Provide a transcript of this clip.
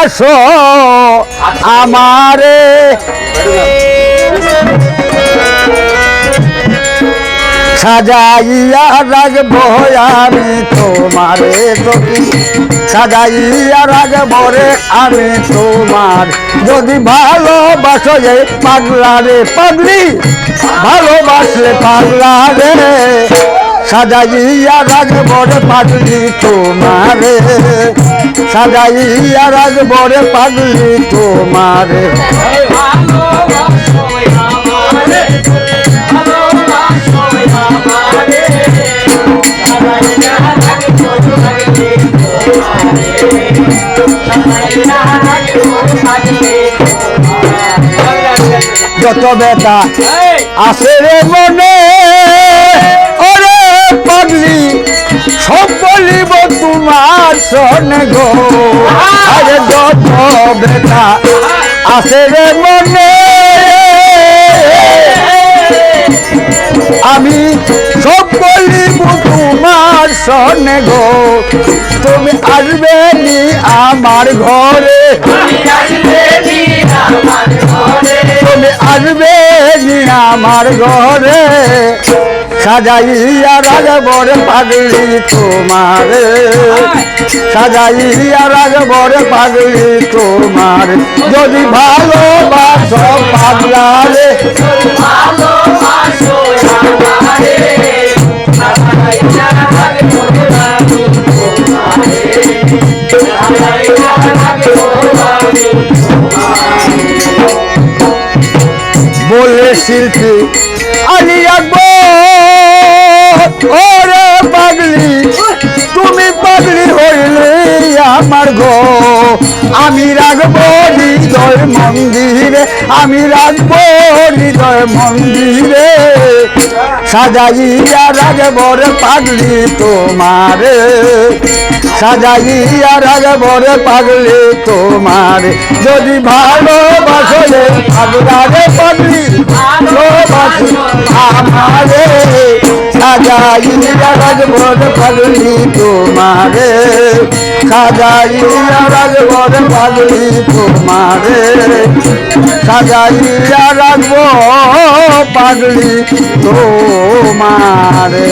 ভালোবাসো আমারে সাজাইয়া রাখবো আমি তোমারে যদি সাজাইয়া রাখবো রে আমি তোমার যদি ভালোবাসো যে পাগলা রে পাগলি ভালোবাসলে পাগলা রে সাজাইয়া রাখবো রে পাগলি তোমারে সাজাইয়া রাখবো রে পাগলি তোমারে যত বেটা আছে রে মনে ওরে পাগলি সব বলিব তোমার শোনে গো আরে যত বেটা আছে রে মনে আমি সব বলিব তোমার শোনে গো তুমি আসবে নি আমার ঘরে তুমি আসবে নি আমার ঘরে সাজাইয়া রাখবো রে পাগলি তোমারে সাজাইয়া রাখবো রে পাগলি তোমার যদি ভালোবাসো পাগলা রে বলে শিল্পী আলী আকবর ওরে পাগলি তুমি পাগলি হইলে আমার গো আমি রাখবো হৃদয় মন্দিরে আমি রাখবো হৃদয় মন্দিরে সাজাইয়া রাখবো রে পাগলি তোমারে সাজাইয়া রাখবো রে পাগলি তোমারে যদি ভালোবাসো রে পাগলা রে পাগলি ভালোবাসো আমারে সাজাইয়া রাখবো রে পাগলি তোমারে সাজাইয়া রাখবো রে পাগলি তোমারে সাজাইয়া রাখবো পাগলি তোমারে।